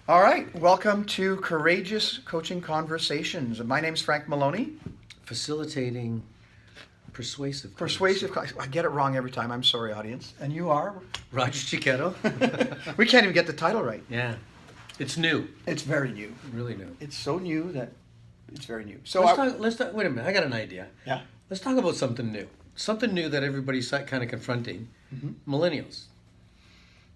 All right, welcome to Courageous Coaching Conversations. My name's Frank Maloney. Facilitating persuasive. Persuasive, I get it wrong every time. I'm sorry, audience. And you are? Roger Chiquetto. We can't even get the title right. Yeah, it's new. It's very new. Really new. It's so new that it's very new. So Let's talk. Wait a minute. I got an idea. Yeah. Let's talk about something new. Something new that everybody's kind of confronting. Millennials.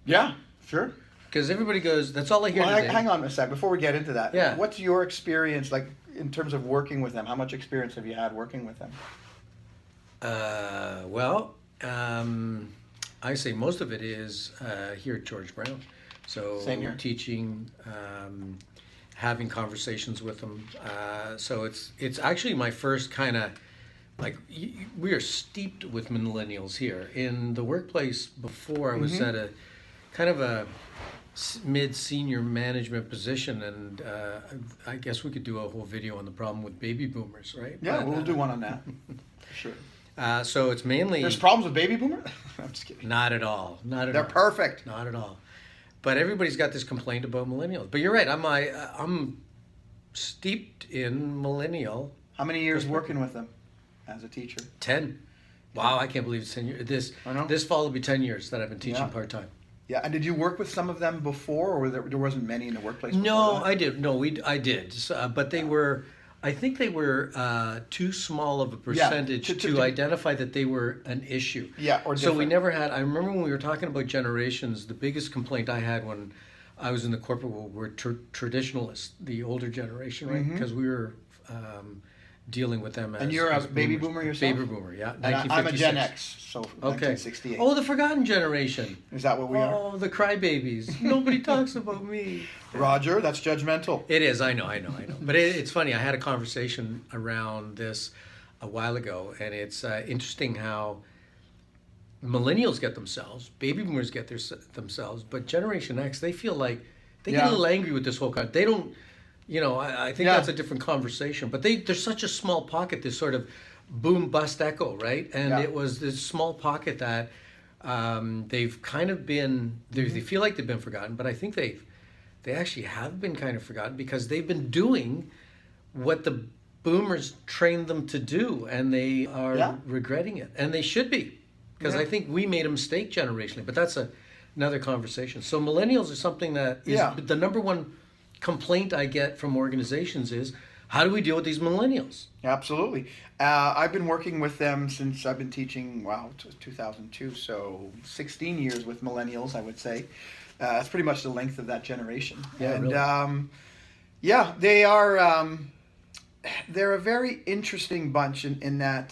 Yeah, sure. Because everybody goes, that's all I hear Well, today. hang on a sec before we get into that. Yeah. What's your experience like in terms of working with them? How much experience have you had working with them? I say most of it is here at George Brown. So Same here. teaching, having conversations with them. So it's actually my first kind of we are steeped with millennials here. In the workplace before, I was at a kind of a mid-senior management position, and I guess we could do a whole video on the problem with baby boomers, right? Yeah, But, we'll do one on that. For sure. so it's mainly There's problems with baby boomers? I'm just kidding. not at all, not at They're all. perfect. Not at all. But everybody's got this complaint about millennials. But you're right. I'm steeped in millennial. How many years working with them as a teacher? 10. Wow, I can't believe it's 10 years. I know. This fall will be 10 years that I've been teaching Yeah. part-time. Yeah, and did you work with some of them before, or there wasn't many in the workplace before No, that? I did. No, I did. But they were, I think they were too small of a percentage to identify that they were an issue. Yeah, or So we different. never had, I remember when we were talking about generations, the biggest complaint I had when I was in the corporate world were traditionalists, the older generation, right? Because we were dealing with them as And you're a as baby boomers. boomer yourself? Baby boomer, yeah. And I'm a 1956. Gen X, so Okay. 1968. Oh, the forgotten generation. Is that what we are? Oh, the crybabies. Nobody talks about me. Roger, that's judgmental. It is. I know. But it's funny. I had a conversation around this a while ago, and it's interesting how millennials get themselves, baby boomers get themselves, but Generation X, they feel like they get Yeah. a little angry with this whole kind. They don't. I think Yeah. that's a different conversation. But there's such a small pocket. This sort of boom bust echo, right? And Yeah. it was this small pocket that they've kind of been. They feel like they've been forgotten, but I think they actually have been kind of forgotten because they've been doing what the boomers trained them to do, and they are Yeah. regretting it, and they should be, because Yeah. I think we made a mistake generationally. But that's another conversation. So millennials are something that is Yeah. the number one complaint I get from organizations is, how do we deal with these millennials? Absolutely. I've been working with them since I've been teaching, 2002, so 16 years with millennials, I would say. That's pretty much the length of that generation. Yeah, and really. yeah, they are. They're a very interesting bunch in that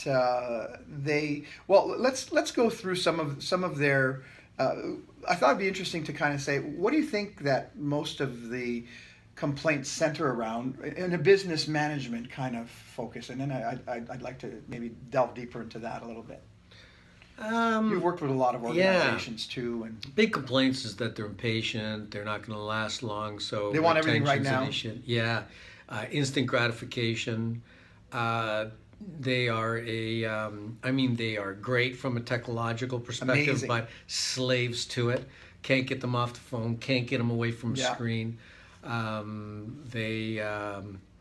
they. Well, let's go through some of their. I thought it'd be interesting to kind of say, what do you think that most of the complaints center around in a business management kind of focus? And then I'd like to maybe delve deeper into that a little bit. You've worked with a lot of organizations too, and Big complaints is that they're impatient, they're not going to last long, so They want everything right retention's an now. issue. Yeah, instant gratification. They are they are great from a technological perspective, Amazing. but slaves to it. Can't get them off the phone, can't get them away from a Yeah. screen.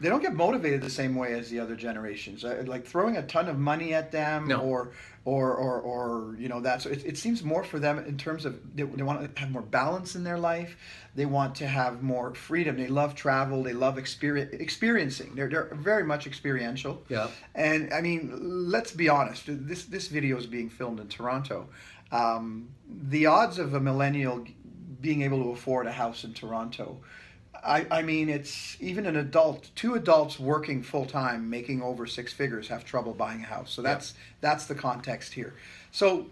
they don't get motivated the same way as the other generations. Like throwing a ton of money at them, No. or that. So it seems more for them in terms of they want to have more balance in their life. They want to have more freedom. They love travel. They love experiencing. They're very much experiential. Yeah. And I mean, let's be honest. This video is being filmed in Toronto. The odds of a millennial being able to afford a house in Toronto, I mean, it's even two adults working full time, making over six figures, have trouble buying a house. So that's the context here. So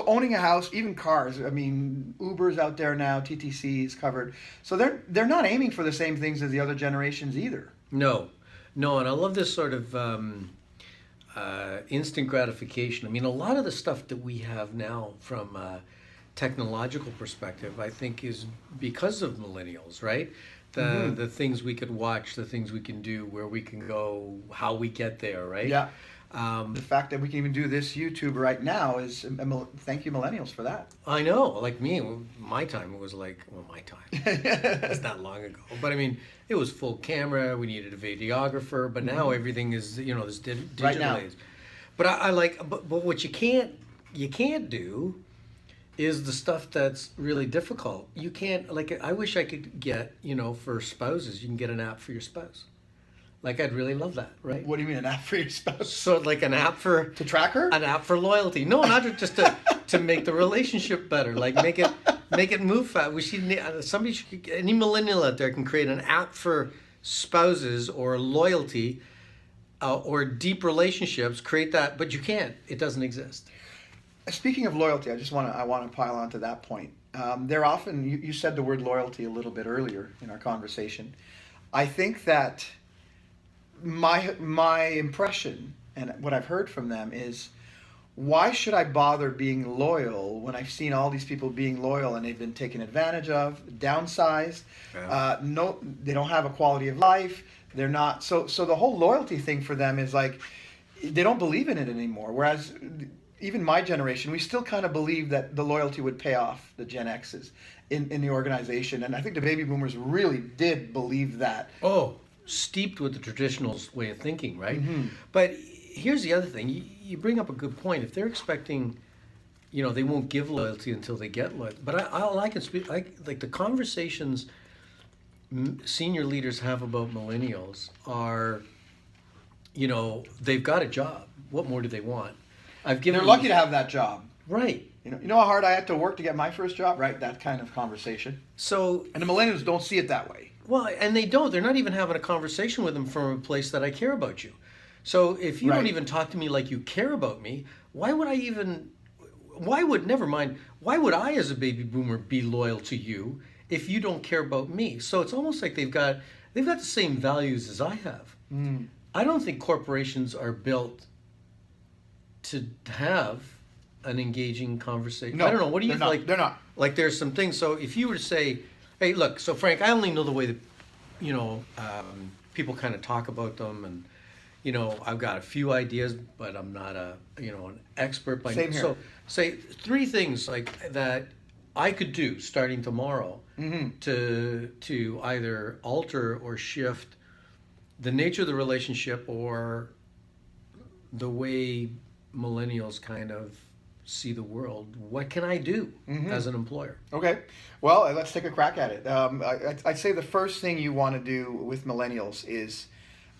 owning a house, even cars. I mean, Uber's out there now, TTC is covered. So they're not aiming for the same things as the other generations either. No, and I love this sort of instant gratification. I mean, a lot of the stuff that we have now from a technological perspective, I think, is because of millennials, right? The things we could watch, the things we can do, where we can go, how we get there, right? Yeah. The fact that we can even do this YouTube right now is thank you millennials for that. I know, like me, my time it was like, well, my time. It's not long ago, but I mean, it was full camera. We needed a videographer, but now everything is, you know, this digital Right now. age. But I like, but what you can't do is the stuff that's really difficult. You can't, like, I wish I could get, you know, for spouses, you can get an app for your spouse. Like, I'd really love that, right? What do you mean, an app for your spouse? So like an app for To track her? an app for loyalty. No, not just to make the relationship better. Like make it move fast. We should somebody should, any millennial out there can create an app for spouses or loyalty or deep relationships. Create that, but you can't. It doesn't exist. Speaking of loyalty, I want to pile on to that point. They're often, you said the word loyalty a little bit earlier in our conversation. I think that my impression and what I've heard from them is, why should I bother being loyal when I've seen all these people being loyal and they've been taken advantage of, downsized, Yeah. no, they don't have a quality of life, they're not, so the whole loyalty thing for them is like, they don't believe in it anymore, whereas even my generation, we still kind of believe that the loyalty would pay off, the Gen X's, in the organization, and I think the baby boomers really did believe that. Oh, steeped with the traditional way of thinking, right? Mm-hmm. But here's the other thing. You bring up a good point. If they're expecting, you know, they won't give loyalty until they get loyalty. But I can speak, like the conversations senior leaders have about millennials are, you know, they've got a job. What more do they want? I've given They're lucky to have that job. Right. You know how hard I had to work to get my first job, right? That kind of conversation. So, And the millennials don't see it that way. well, and they don't. They're not even having a conversation with them from a place that I care about you. So if you don't Right. even talk to me like you care about me, why would I even? Why would, never mind? Why would I, as a baby boomer, be loyal to you if you don't care about me? So it's almost like they've got the same values as I have. I don't think corporations are built to have an engaging conversation. No, I don't know. What do you they're not. like? They're not. Like, there's some things. So if you were to say, "Hey, look," so Frank, I only know the way that, you know, people kind of talk about them, and you know, I've got a few ideas, but I'm not an expert by Same here. So say three things like that I could do starting tomorrow to either alter or shift the nature of the relationship or the way millennials kind of see the world. What can I do as an employer? Okay. Well, let's take a crack at it. I'd say the first thing you want to do with millennials is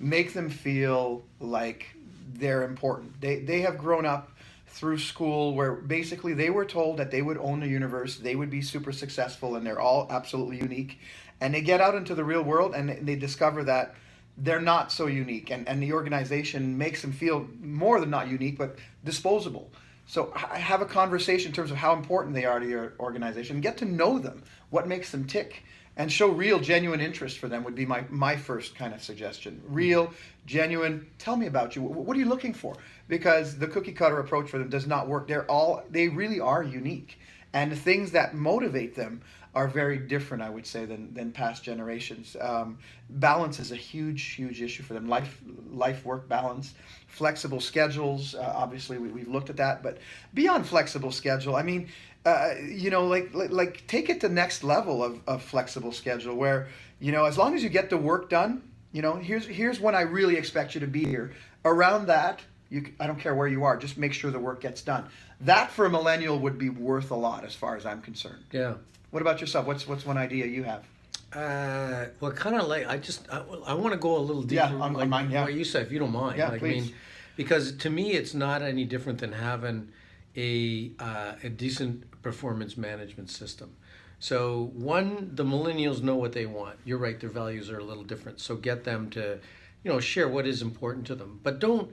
make them feel like they're important. They have grown up through school where basically they were told that they would own the universe, they would be super successful, and they're all absolutely unique. And they get out into the real world and they discover that they're not so unique. And the organization makes them feel more than not unique, but disposable. So have a conversation in terms of how important they are to your organization. Get to know them, what makes them tick, and show real, genuine interest for them would be my first kind of suggestion. Real, genuine, tell me about you. What are you looking for? Because the cookie cutter approach for them does not work. They really are unique. And the things that motivate them are very different, I would say, than past generations. Balance is a huge issue for them. Life-work balance, flexible schedules. Obviously, we've looked at that. But beyond flexible schedule, I mean, like take it to the next level of flexible schedule where, you know, as long as you get the work done, you know, here's when I really expect you to be here. Around that, I don't care where you are, just make sure the work gets done. That for a millennial would be worth a lot as far as I'm concerned. Yeah. What about yourself? What's one idea you have? Well, kind of like I want to go a little deeper. Yeah, on like mine, yeah. what you said, if you don't mind. Yeah, like, please. I mean, because to me, it's not any different than having a decent performance management system. So one, the millennials know what they want. You're right; their values are a little different. So get them to, you know, share what is important to them, but don't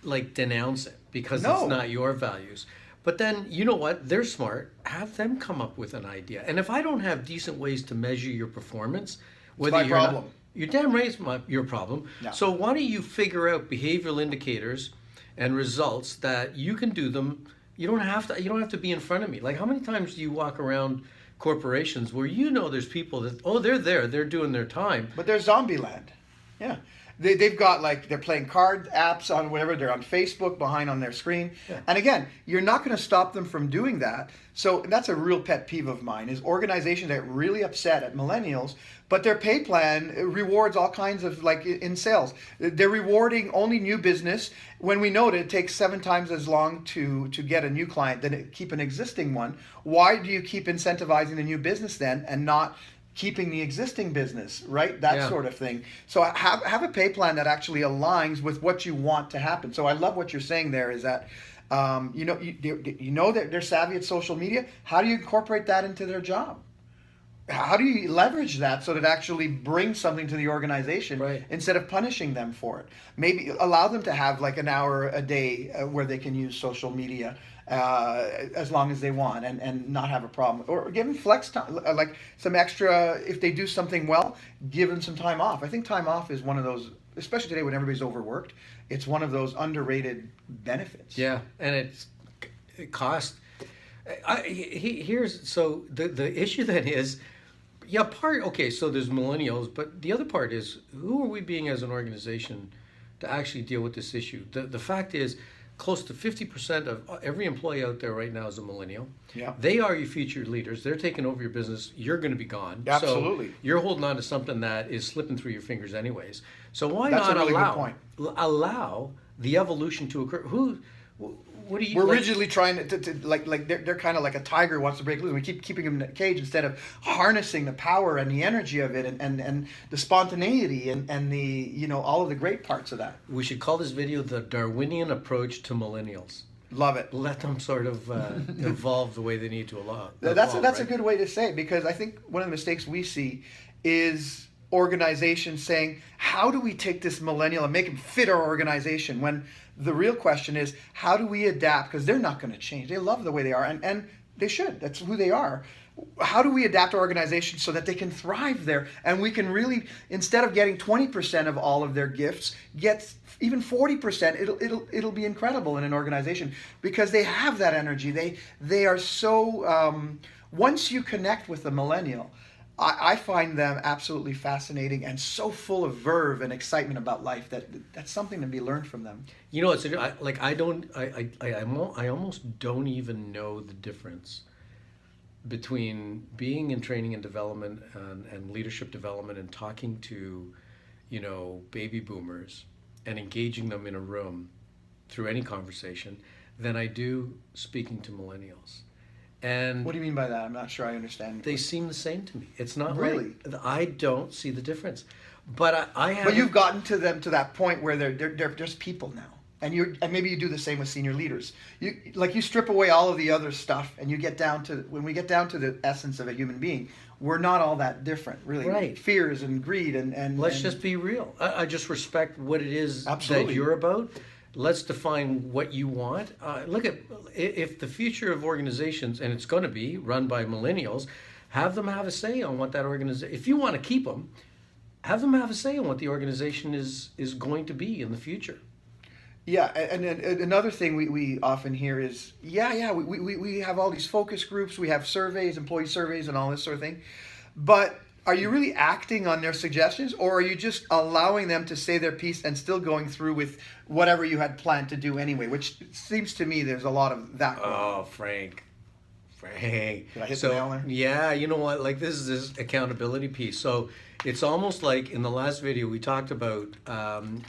like denounce it because No. it's not your values. But then, you know what? They're smart. Have them come up with an idea. And if I don't have decent ways to measure your performance, whether my you're problem. you're damn right it's your problem. No. So why don't you figure out behavioral indicators and results that you can do them? You don't have to be in front of me. Like, how many times do you walk around corporations where you know there's people that, oh, they're there, they're doing their time. But there's zombie land. Yeah. they've got like they're playing card apps on whatever, they're on Facebook behind on their screen. Yeah. And again, you're not going to stop them from doing that. So that's a real pet peeve of mine is organizations that get really upset at millennials, but their pay plan rewards all kinds of like in sales. They're rewarding only new business when we know that it takes 7 times as long to get a new client than keep an existing one. Why do you keep incentivizing the new business then and not keeping the existing business, right? That Yeah. sort of thing. So have a pay plan that actually aligns with what you want to happen. So I love what you're saying there is that you know that they're savvy at social media. How do you incorporate that into their job? How do you leverage that so that it actually brings something to the organization Right. instead of punishing them for it? Maybe allow them to have like an hour a day where they can use social media as long as they want and not have a problem. Or give them flex time, like some extra, if they do something well, give them some time off. I think time off is one of those, especially today when everybody's overworked, it's one of those underrated benefits. Yeah, and it cost. Here's so the issue then is, yeah, okay. So there's millennials, but the other part is who are we being as an organization to actually deal with this issue? The fact is, close to 50% of every employee out there right now is a millennial. Yeah. They are your future leaders. They're taking over your business. You're going to be gone. Absolutely. So you're holding on to something that is slipping through your fingers anyways. So why That's a not really good allow point. allow the evolution to occur? What do you? We're like- rigidly trying to like they're kind of like a tiger who wants to break loose. We keep keeping them in a cage instead of harnessing the power and the energy of it and the spontaneity and the all of the great parts of that. We should call this video the Darwinian approach to millennials. Love it. Let them sort of evolve the way they need to evolve. That's a right? good way to say it, because I think one of the mistakes we see is organizations saying, how do we take this millennial and make him fit our organization, when the real question is, how do we adapt? Because they're not going to change. They love the way they are, and they should. That's who they are. How do we adapt our organization so that they can thrive there, and we can really, instead of getting 20% of all of their gifts, get even 40%? It'll be incredible in an organization, because they have that energy. They are so once you connect with the millennial, I find them absolutely fascinating and so full of verve and excitement about life that's something to be learned from them. You know, I almost don't even know the difference between being in training and development and leadership development and talking to, baby boomers and engaging them in a room through any conversation than I do speaking to millennials. And What do you mean by that? I'm not sure I understand. they seem the same to me. It's not Really? like I don't see the difference. But I have. But you've gotten to them to that point where they're just people now, and maybe you do the same with senior leaders. You strip away all of the other stuff, and you get down to, when we get down to the essence of a human being, we're not all that different, really. Right. Fears and greed and Let's just be real. I just respect what it is Absolutely. that you're about. Let's define what you want. Look at if the future of organizations, and it's going to be run by millennials, have them have a say on what that organization. If you want to keep them, have them have a say on what the organization is going to be in the future. Yeah, and another thing we often hear is, we have all these focus groups, we have surveys, employee surveys, and all this sort of thing, but are you really acting on their suggestions, or are you just allowing them to say their piece and still going through with whatever you had planned to do anyway? Which seems to me there's a lot of that going on. Oh, Frank. Did I hit the nail there? Yeah, you know what? Like this is this accountability piece. So it's almost like in the last video we talked about.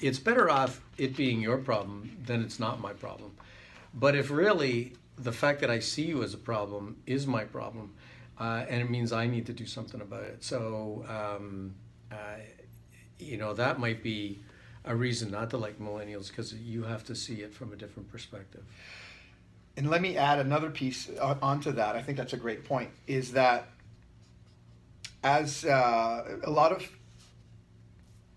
It's better off it being your problem than it's not my problem. But if really the fact that I see you as a problem is my problem, and it means I need to do something about it. So that might be a reason not to like millennials, because you have to see it from a different perspective. And let me add another piece onto that. I think that's a great point, is that as a lot of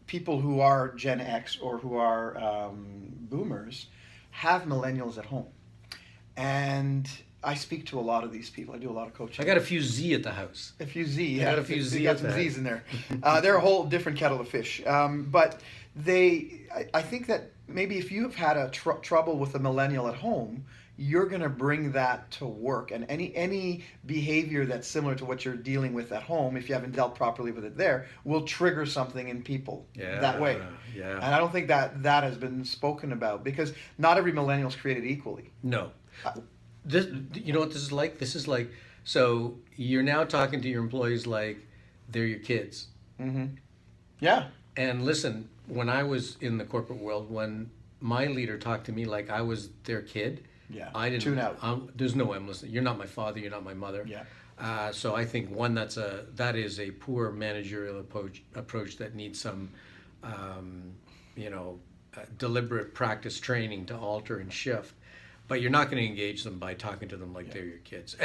people who are Gen X or who are boomers have millennials at home. And I speak to a lot of these people. I do a lot of coaching. I got a few Z at the house. A few Z. I got a few Z You got at some that. Z's in there. They're a whole different kettle of fish. But I think that maybe if you have had a trouble with a millennial at home, you're going to bring that to work, and any behavior that's similar to what you're dealing with at home, if you haven't dealt properly with it there, will trigger something in people that way. Yeah. And I don't think that has been spoken about, because not every millennial is created equally. No. This, you know what this is like? This is like, so you're now talking to your employees like they're your kids. Mm-hmm. Yeah. And listen, when I was in the corporate world, when my leader talked to me like I was their kid, Yeah. I didn't. Tune out. There's no way I'm listening. You're not my father. You're not my mother. Yeah. So I think that is a poor managerial approach that needs some, deliberate practice training to alter and shift. But you're not going to engage them by talking to them like they're your kids.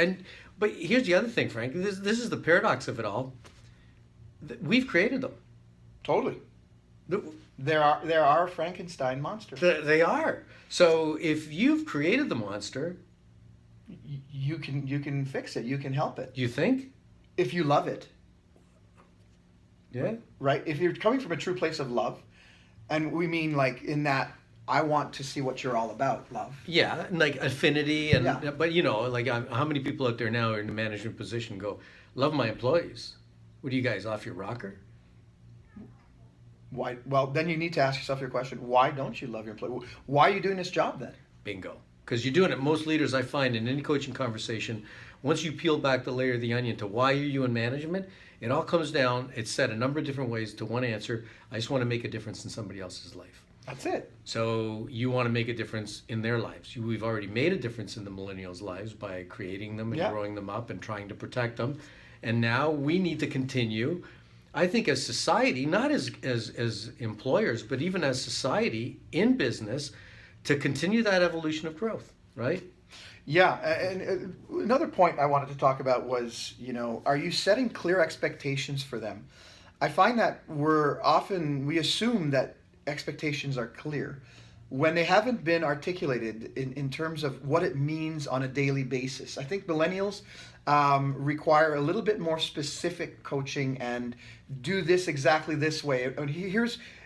But here's the other thing, Frank. This is the paradox of it all. We've created them. Totally. There are Frankenstein monsters. They are. So if you've created the monster, You can fix it. You can help it you think? if you love it. Yeah. Right? If you're coming from a true place of love, and we mean like in that, I want to see what you're all about, love. Yeah, like affinity and Yeah. but like how many people out there now are in a management position go, love my employees. What are you guys, off your rocker? Why? Well, then you need to ask yourself your question: why don't you love your employee? Why are you doing this job then? Bingo. Because you're doing it. Most leaders I find in any coaching conversation, once you peel back the layer of the onion to why are you in management, it all comes down, it's said a number of different ways to one answer: I just want to make a difference in somebody else's life. That's it. So you want to make a difference in their lives. We've already made a difference in the millennials' lives by creating them and Yeah. growing them up and trying to protect them. And now we need to continue, I think, as society, not as employers, but even as society in business, to continue that evolution of growth, right? Yeah, and another point I wanted to talk about was, are you setting clear expectations for them? I find that we assume that expectations are clear when they haven't been articulated in terms of what it means on a daily basis. I think millennials require a little bit more specific coaching and do this exactly this way.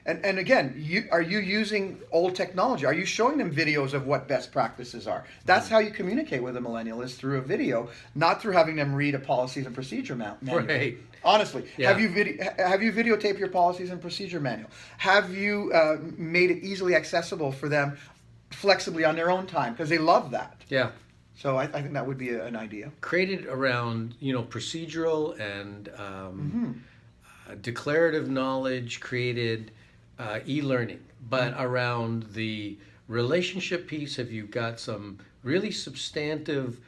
And again, are you using old technology? Are you showing them videos of what best practices are? That's how you communicate with a millennial, is through a video, not through having them read a policies and procedure manual. Right. Honestly, Yeah. have you videotaped your policies and procedure manual? Have you made it easily accessible for them, flexibly on their own time? Because they love that. Yeah. So I think that would be an idea. Created around, procedural and declarative knowledge, created e-learning, but around the relationship piece, have you got some really substantive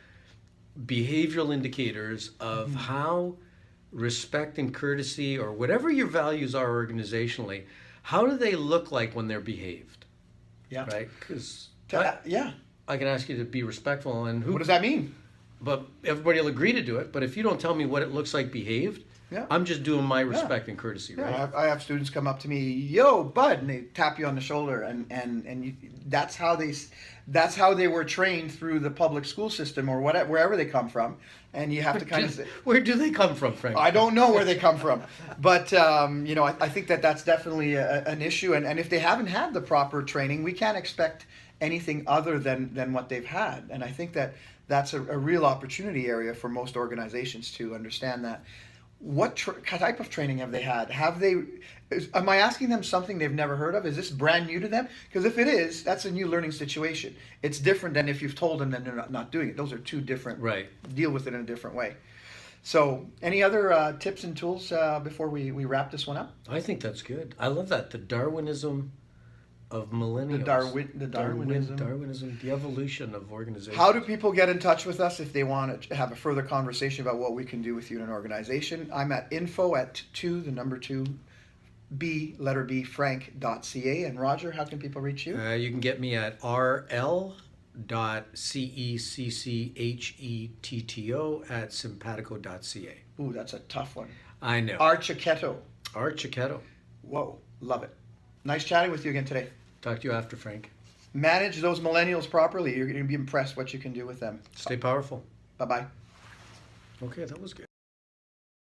behavioral indicators of how respect and courtesy, or whatever your values are organizationally, how do they look like when they're behaved? Yeah. Right? Because Yeah. I can ask you to be respectful, and What does that mean? but everybody will agree to do it. But if you don't tell me what it looks like behaved, Yeah. I'm just doing my respect and courtesy, right? Yeah, I have students come up to me, yo, bud, and they tap you on the shoulder, and that's how they were trained through the public school system or whatever, wherever they come from, and you have to kind of say, Where do they come from, Frank? I don't know where they come from, but I think that's definitely an issue, and if they haven't had the proper training, we can't expect anything other than what they've had, and I think that's a real opportunity area for most organizations to understand that. What type of training have they had? Am I asking them something they've never heard of? Is this brand new to them? Because if it is, that's a new learning situation. It's different than if you've told them that they're not doing it. Those are two different. Right. Deal with it in a different way. So, any other tips and tools before we wrap this one up? I think that's good. I love that. The Darwinism of millennials. The Darwinism. Darwinism, the evolution of organizations. How do people get in touch with us if they want to have a further conversation about what we can do with you in an organization? I'm at info@Frank.ca. And Roger, how can people reach you? You can get me at rl.cecchetto@simpatico.ca. Ooh, that's a tough one. I know. Archichetto. Archichetto. Whoa, love it. Nice chatting with you again today. Talk to you after, Frank. Manage those millennials properly. You're going to be impressed what you can do with them. Stay powerful. Bye-bye. Okay, that was good.